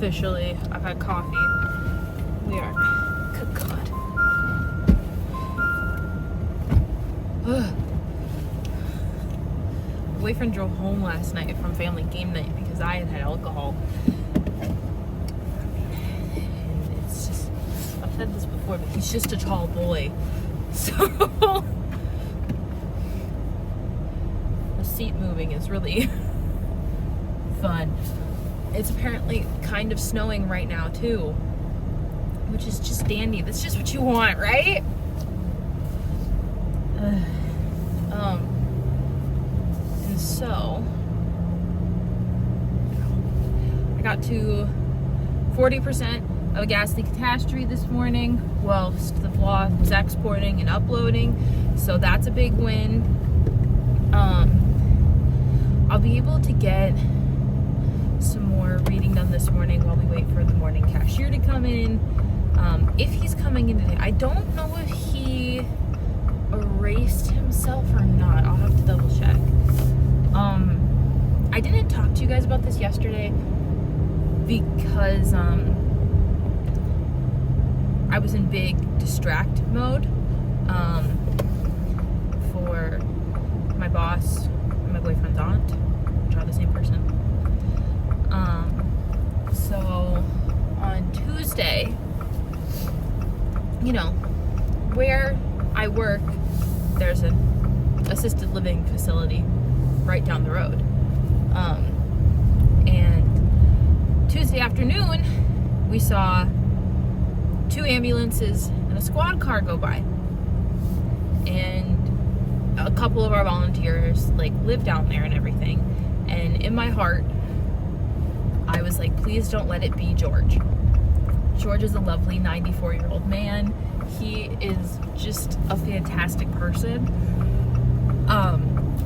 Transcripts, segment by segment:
officially. I've had coffee. We are, good God. Ugh. My boyfriend drove home last night from family game night because I had alcohol. And it's just, I've said this before, but he's just a tall boy. So the seat moving is really fun. It's apparently kind of snowing right now too, which is just dandy. That's just what you want, right? And so I got to 40% of a Ghastly Catastrophe this morning whilst the vlog was exporting and uploading, so that's a big win. I'll be able to get some more reading done this morning while we wait for the morning cashier to come in. If he's coming in today, I don't know if he erased himself or not. I'll have to double check. I didn't talk to you guys about this yesterday because I was in big distract mode for my boss and my boyfriend's aunt, which are the same person. So on Tuesday, you know, where I work, there's an assisted living facility right down the road. And Tuesday afternoon, we saw 2 ambulances and a squad car go by. And a couple of our volunteers like live down there and everything. And in my heart, I was like, please don't let it be George. George is a lovely 94-year-old man. He is just a fantastic person.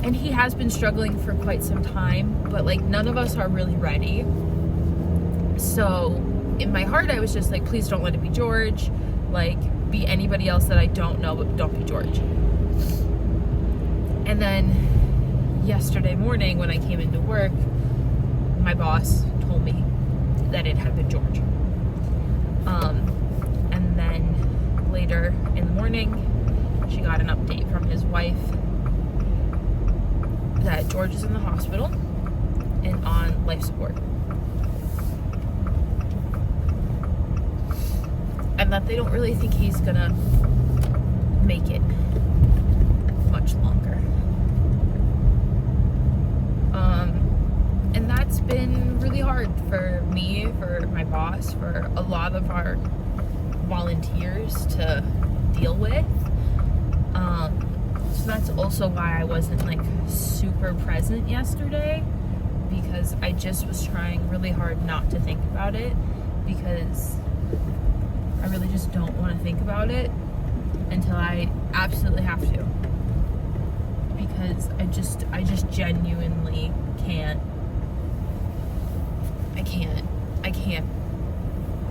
And he has been struggling for quite some time, but like none of us are really ready. So in my heart, I was just like, please don't let it be George. Like, be anybody else that I don't know, but don't be George. And then yesterday morning when I came into work, my boss told me that it had been George. And then later in the morning, she got an update from his wife that George is in the hospital and on life support. And that they don't really think he's gonna make it much longer. And that's been really hard for me, for my boss, for a lot of our volunteers to deal with. So that's also why I wasn't like super present yesterday, because I just was trying really hard not to think about it, because I really just don't want to think about it until I absolutely have to, because I just genuinely can't.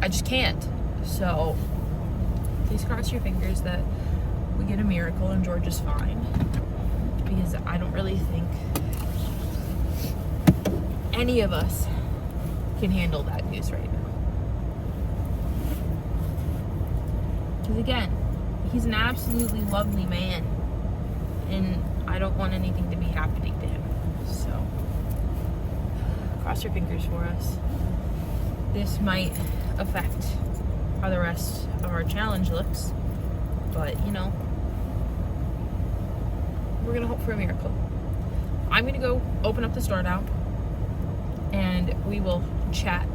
I just can't. So please cross your fingers that we get a miracle and George is fine, because I don't really think any of us can handle that news right now. Because again, he's an absolutely lovely man, and I don't want anything to be happening to him. So cross your fingers for us. This might affect how the rest of our challenge looks, but you know, we're gonna hope for a miracle. I'm gonna go open up the store now, and we will chat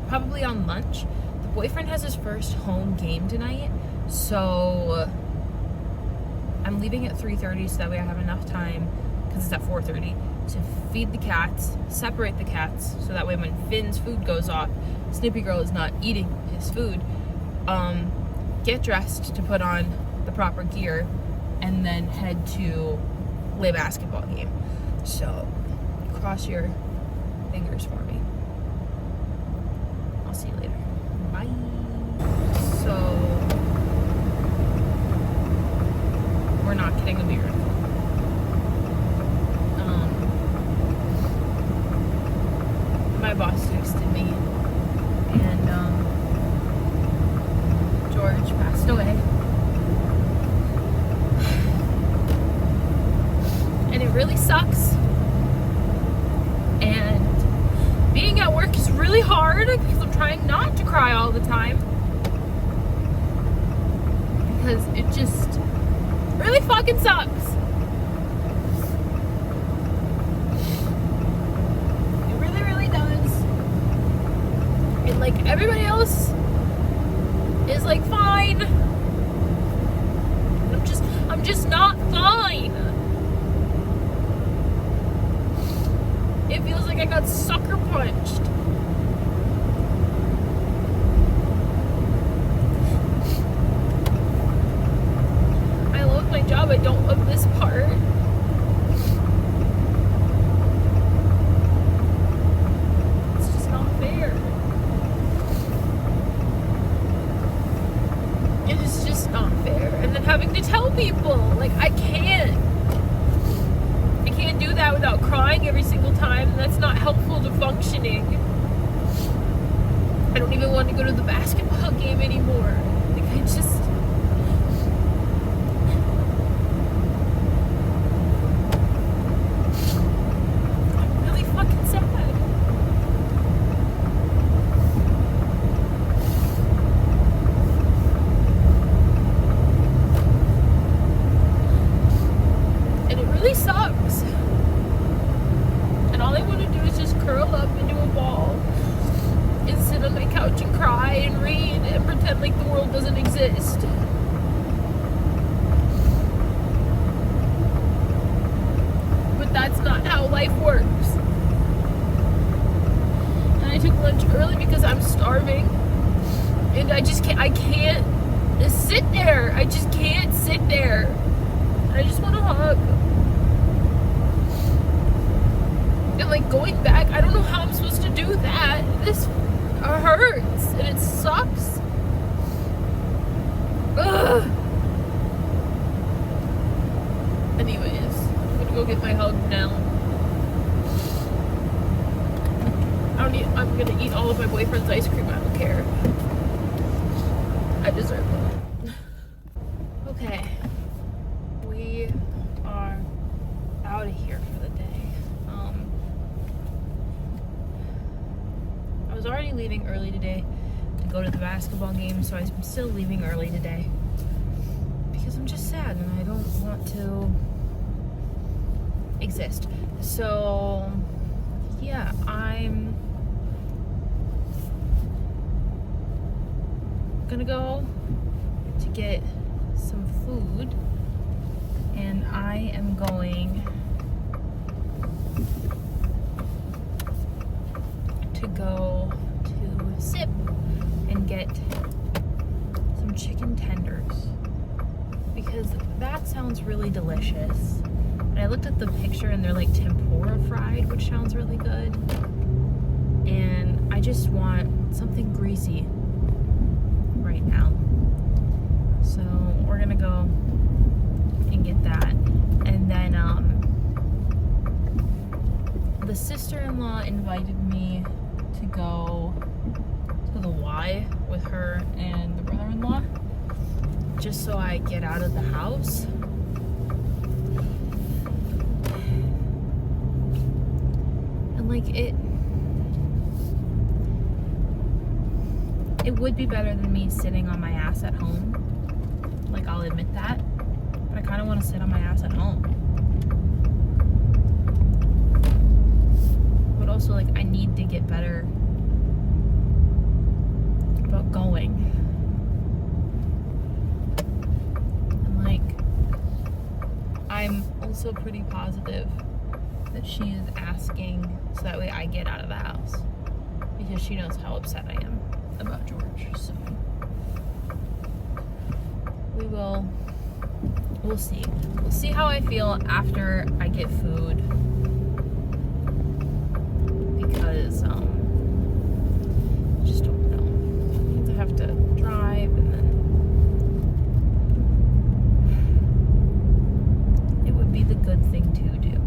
probably on lunch. The boyfriend has his first home game tonight, so I'm leaving at 3:30 so that way I have enough time, because it's at 4:30, to feed the cats, separate the cats, so that way when Finn's food goes off, Snippy Girl is not eating his food. Get dressed to put on the proper gear, and then head to play basketball game. So cross your fingers for me. I'll see you later. Bye. So we're not getting a miracle. My boss texted me all the time. Because it just really fucking sucks. It really, really does. And like everybody else is like fine. I'm just not fine. It feels like I got sucker punched. I love my job. I don't love this part. It's just not fair. It is just not fair. And then having to tell people, like, I can't do that without crying every single time. That's not helpful to functioning. I don't even want to go to the basketball game anymore. Like, I'm really fucking sad. And it really sucks. All I want to do is just curl up into a ball and sit on my couch and cry and read and pretend like the world doesn't exist. But that's not how life works. And I took lunch early because I'm starving. And I can't sit there. I just can't sit there. I just want to hug. And like going back, I don't know how I'm supposed to do that. This hurts and it sucks. Ugh. Anyways, I'm gonna go get my hug now. I'm gonna eat all of my boyfriend's ice cream. I don't care. I deserve it. Okay, we are out of here for the day. I was already leaving early today to go to the basketball game, so I'm still leaving early today because I'm just sad and I don't want to exist. So yeah, I'm gonna go to get some food and I am going to go to Sip and get some chicken tenders because that sounds really delicious. And I looked at the picture and they're like tempura fried, which sounds really good. And I just want something greasy right now. So we're gonna go and get that. And then the sister-in-law invited me to go to the Y with her and the brother-in-law just so I get out of the house. And like it would be better than me sitting on my ass at home. Like, I'll admit that. But I kind of want to sit on my ass at home. But also, like, I need to get better about going. And, like, I'm also pretty positive that she is asking so that way I get out of the house. Because she knows how upset I am about George. So we'll see. We'll see how I feel after I get food. Because I just don't know. I have to drive and then it would be the good thing to do.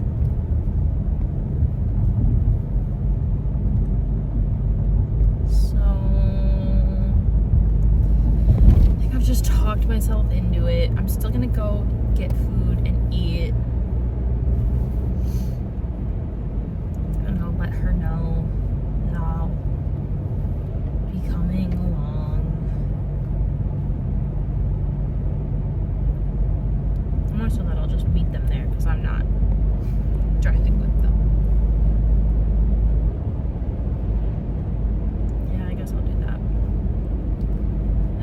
Just talked myself into it. I'm still gonna go get food and eat, and I'll let her know that I'll be coming along.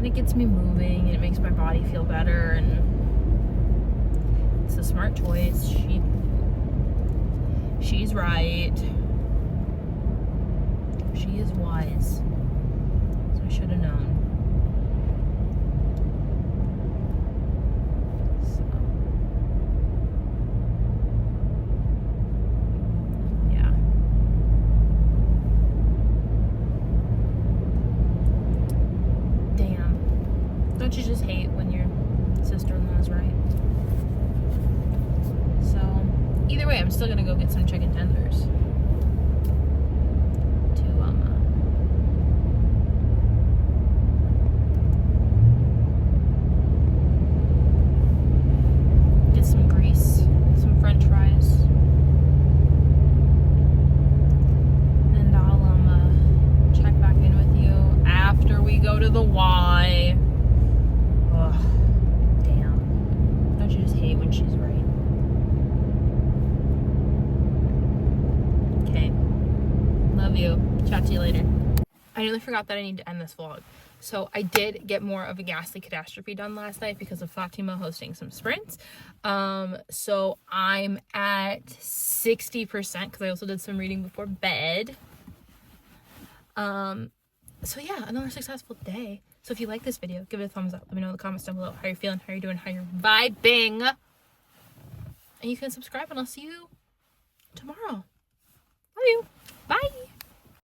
And it gets me moving, and it makes my body feel better, and it's a smart choice. She's right. She is wise. So I should have known. So, yeah. Damn. Don't you just hate when your sister-in-law is right? So, either way, I'm still gonna go get some chicken tenders. Get some grease, some french fries. And I'll check back in with you after we go to the Y. Ugh, damn. Don't you just hate when she's right? Okay. Love you. Chat to you later. I nearly forgot that I need to end this vlog. So I did get more of a Ghastly Catastrophe done last night because of Fatima hosting some sprints. So I'm at 60% because I also did some reading before bed. So yeah, another successful day. So if you like this video, give it a thumbs up. Let me know in the comments down below how you're feeling, how you're doing, how you're vibing. And you can subscribe, and I'll see you tomorrow. Love you.